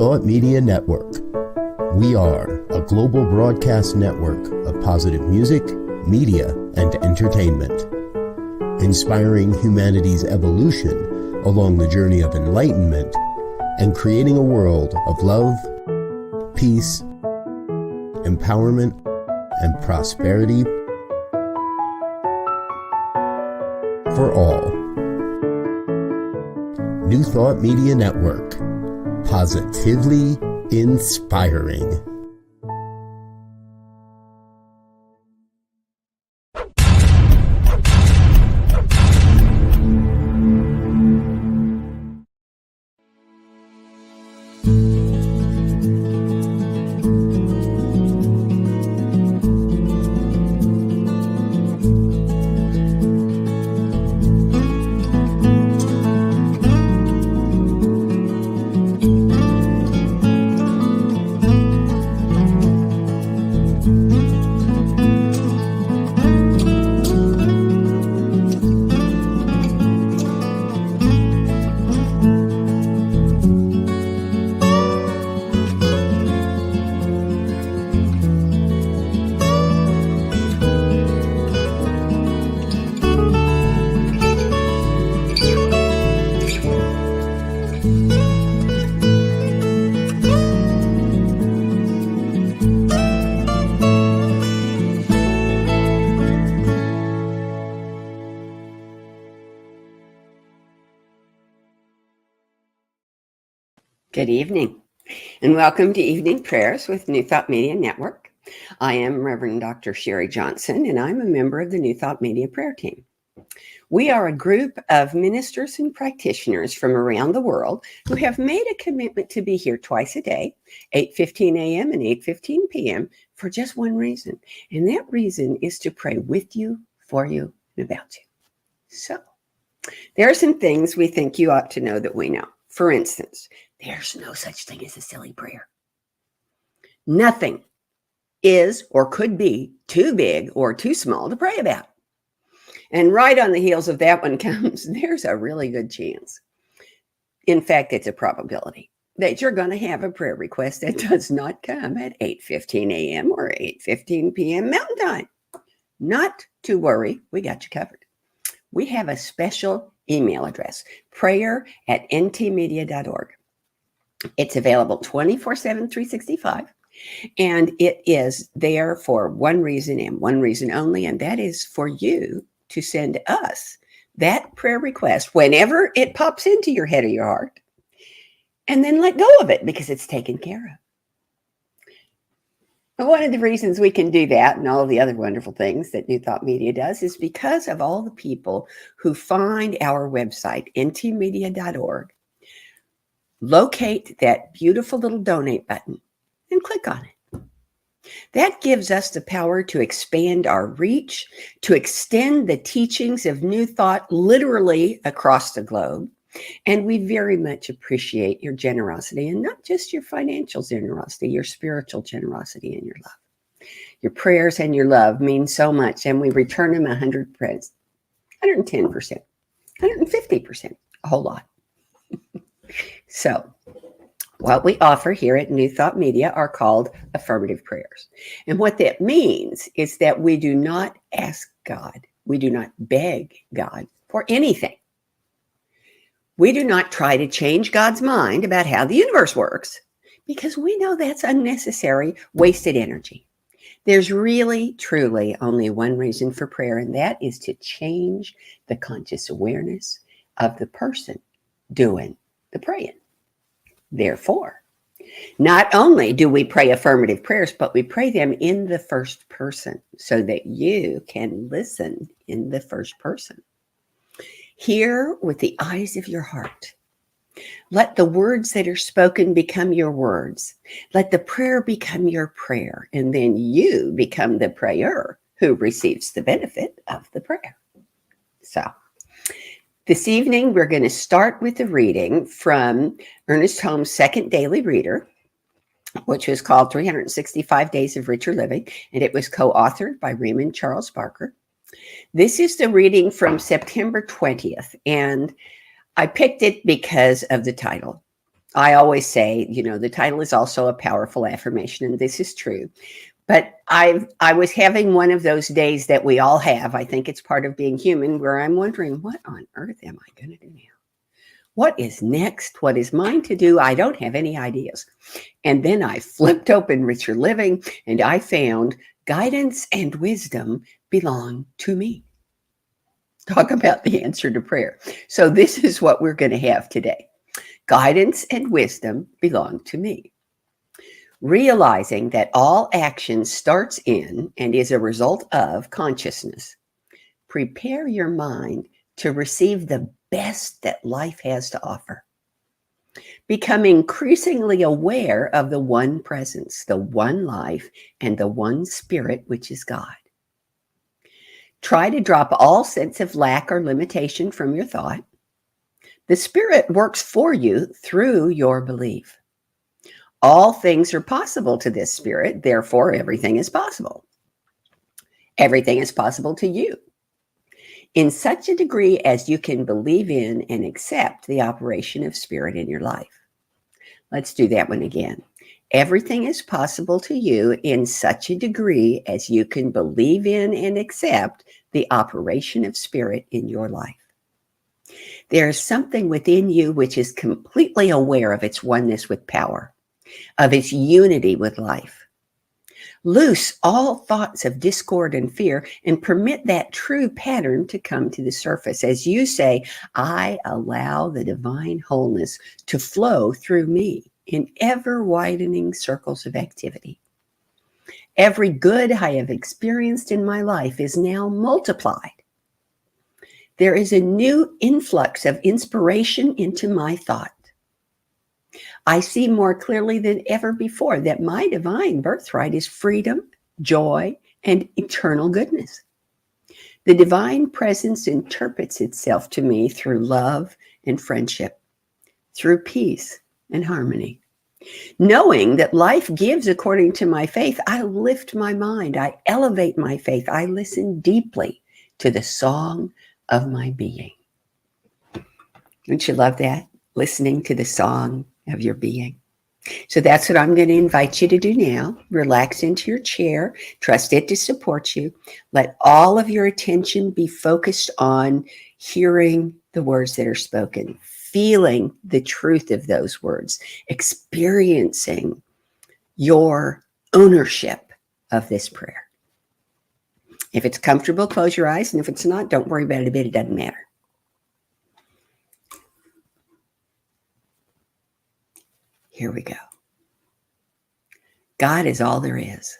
Thought Media Network. We are a global broadcast network of positive music, media, and entertainment, inspiring humanity's evolution along the journey of enlightenment and creating a world of love, peace, empowerment, and prosperity for all. New Thought Media Network. Positively inspiring. Good evening, and welcome to Evening Prayers with New Thought Media Network. I am Reverend Dr. Sharri Johnson, and I'm a member of the New Thought Media Prayer Team. We are a group of ministers and practitioners from around the world who have made a commitment to be here twice a day, 8:15 a.m. and 8:15 p.m. for just one reason, and that reason is to pray with you, for you, and about you. So, there are some things we think you ought to know that we know. For instance, there's no such thing as a silly prayer. Nothing is or could be too big or too small to pray about. And right on the heels of that one comes, there's a really good chance. In fact, it's a probability that you're going to have a prayer request that does not come at 8:15 a.m. or 8:15 p.m. Mountain Time. Not to worry, we got you covered. We have a special email address, prayer@ntmedia.org. It's available 24/7, 365, and it is there for one reason and one reason only, and that is for you to send us that prayer request whenever it pops into your head or your heart, and then let go of it because it's taken care of. But one of the reasons we can do that and all of the other wonderful things that New Thought Media does is because of all the people who find our website, ntmedia.org, locate that beautiful little donate button and click on it. That gives us the power to expand our reach, to extend the teachings of New Thought literally across the globe. And we very much appreciate your generosity, and not just your financial generosity, your spiritual generosity and your love. Your prayers and your love mean so much, and we return them 100%, 110%, 150%, a whole lot. So, what we offer here at New Thought Media are called affirmative prayers. And what that means is that we do not ask God, we do not beg God for anything. We do not try to change God's mind about how the universe works, because we know that's unnecessary, wasted energy. There's really, truly only one reason for prayer, and that is to change the conscious awareness of the person doing the praying. Therefore, not only do we pray affirmative prayers, but we pray them in the first person so that you can listen in the first person. Hear with the eyes of your heart. Let the words that are spoken become your words. Let the prayer become your prayer, and then you become the prayer who receives the benefit of the prayer. So, this evening, we're going to start with a reading from Ernest Holmes' second daily reader, which was called 365 Days of Richer Living, and it was co-authored by Raymond Charles Barker. This is the reading from September 20th, and I picked it because of the title. I always say, the title is also a powerful affirmation, and this is true. But I was having one of those days that we all have. I think it's part of being human, where I'm wondering, what on earth am I going to do now? What is next? What is mine to do? I don't have any ideas. And then I flipped open Richer Living, and I found guidance and wisdom belong to me. Talk about the answer to prayer. So this is what we're going to have today. Guidance and wisdom belong to me. Realizing that all action starts in and is a result of consciousness. Prepare your mind to receive the best that life has to offer. Become increasingly aware of the one presence, the one life, and the one spirit, which is God. Try to drop all sense of lack or limitation from your thought. The Spirit works for you through your belief. All things are possible to this Spirit, therefore everything is possible. Everything is possible to you, in such a degree as you can believe in and accept the operation of Spirit in your life. Let's do that one again. Everything is possible to you in such a degree as you can believe in and accept the operation of Spirit in your life. There is something within you which is completely aware of its oneness with power, of its unity with life. Loose all thoughts of discord and fear and permit that true pattern to come to the surface as you say, I allow the divine wholeness to flow through me in ever-widening circles of activity. Every good I have experienced in my life is now multiplied. There is a new influx of inspiration into my thought. I see more clearly than ever before that my divine birthright is freedom, joy, and eternal goodness. The divine presence interprets itself to me through love and friendship, through peace and harmony. Knowing that life gives according to my faith, I lift my mind, I elevate my faith, I listen deeply to the song of my being. Don't you love that? Listening to the song of your being. So that's what I'm going to invite you to do now. Relax into your chair. Trust it to support you. Let all of your attention be focused on hearing the words that are spoken, feeling the truth of those words, experiencing your ownership of this prayer. If it's comfortable, close your eyes. And if it's not, don't worry about it a bit. It doesn't matter. Here we go. God is all there is.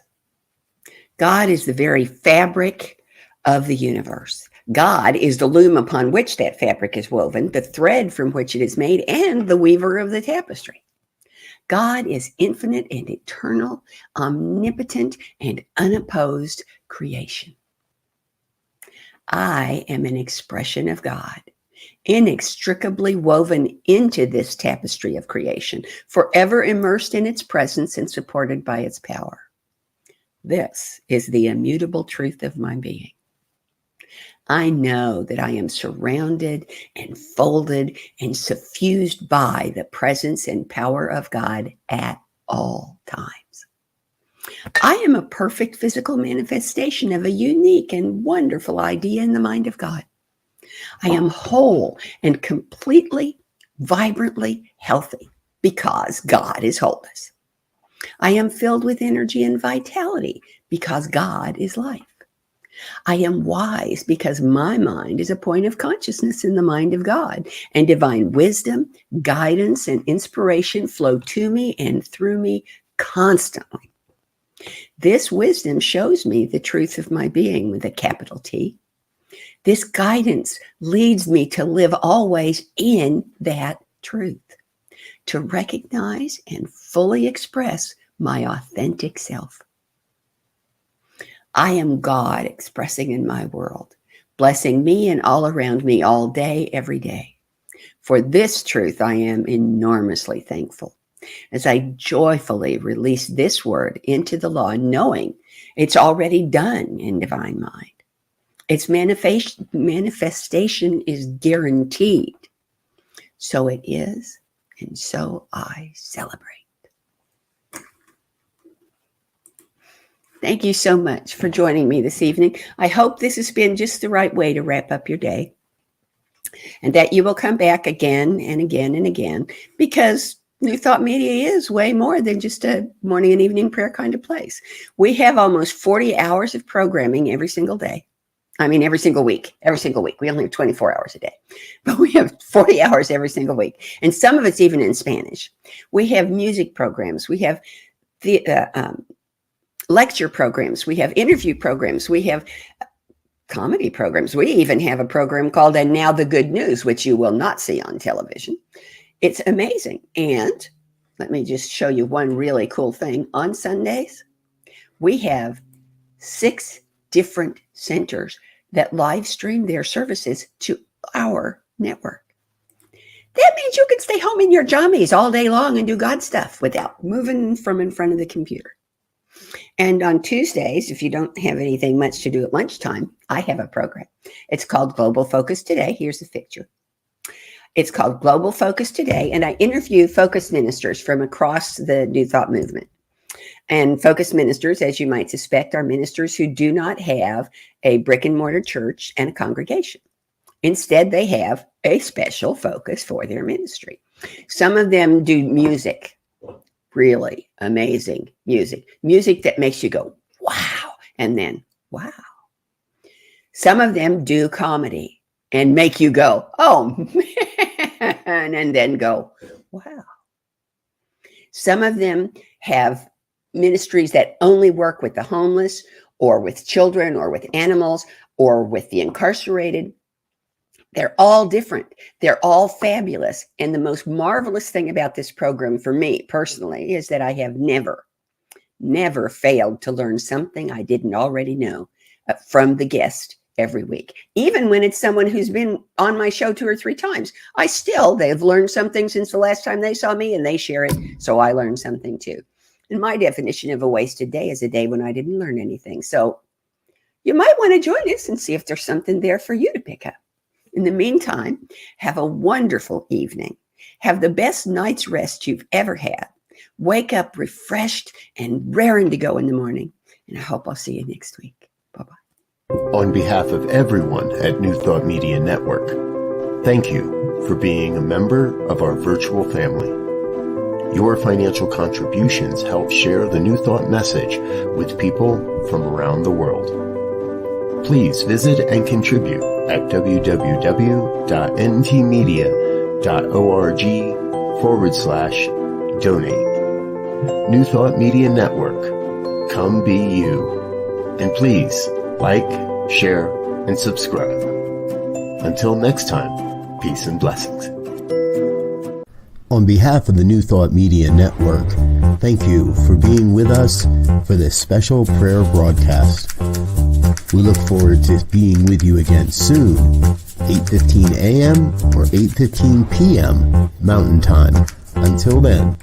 God is the very fabric of the universe. God is the loom upon which that fabric is woven, the thread from which it is made, and the weaver of the tapestry. God is infinite and eternal, omnipotent and unopposed creation. I am an expression of God, inextricably woven into this tapestry of creation, forever immersed in its presence and supported by its power. This is the immutable truth of my being. I know that I am surrounded and folded and suffused by the presence and power of God at all times. I am a perfect physical manifestation of a unique and wonderful idea in the mind of God. I am whole and completely, vibrantly healthy because God is wholeness. I am filled with energy and vitality because God is life. I am wise because my mind is a point of consciousness in the mind of God, and divine wisdom, guidance, and inspiration flow to me and through me constantly. This wisdom shows me the truth of my being with a capital T. This guidance leads me to live always in that truth, to recognize and fully express my authentic self. I am God expressing in my world, blessing me and all around me all day, every day. For this truth, I am enormously thankful as I joyfully release this word into the law, knowing it's already done in divine mind. Its manifestation is guaranteed. So it is, and so I celebrate. Thank you so much for joining me this evening. I hope this has been just the right way to wrap up your day, and that you will come back again and again and again, because New Thought Media is way more than just a morning and evening prayer kind of place. We have almost 40 hours of programming every single day. I mean, every single week. We only have 24 hours a day, but we have 40 hours every single week. And some of it's even in Spanish. We have music programs. We have the lecture programs. We have interview programs. We have comedy programs. We even have a program called And Now the Good News, which you will not see on television. It's amazing. And let me just show you one really cool thing. On Sundays, we have 6 different centers that live stream their services to our network. That means you can stay home in your jammies all day long and do God stuff without moving from in front of the computer. And on Tuesdays, if you don't have anything much to do at lunchtime, I have a program. It's called Global Focus Today. Here's a picture. It's called Global Focus Today, and I interview focus ministers from across the New Thought movement. And focus ministers, as you might suspect, are ministers who do not have a brick and mortar church and a congregation. Instead, they have a special focus for their ministry. Some of them do music, really amazing music that makes you go, wow, and then, wow. Some of them do comedy and make you go, oh, man, and then go, wow. Some of them have ministries that only work with the homeless or with children or with animals or with the incarcerated. They're all different. They're all fabulous. And the most marvelous thing about this program for me personally is that I have never failed to learn something I didn't already know from the guest every week. Even when it's someone who's been on my show 2 or 3 times, they've learned something since the last time they saw me, and they share it. So I learned something too. And my definition of a wasted day is a day when I didn't learn anything. So you might want to join us and see if there's something there for you to pick up. In the meantime, have a wonderful evening. Have the best night's rest you've ever had. Wake up refreshed and raring to go in the morning. And I hope I'll see you next week. Bye-bye. On behalf of everyone at New Thought Media Network, thank you for being a member of our virtual family. Your financial contributions help share the New Thought message with people from around the world. Please visit and contribute at www.ntmedia.org/donate. New Thought Media Network. Come be you. And please like, share, and subscribe. Until next time, peace and blessings. On behalf of the New Thought Media Network, thank you for being with us for this special prayer broadcast. We look forward to being with you again soon, 8:15 a.m. or 8:15 p.m. Mountain Time. Until then.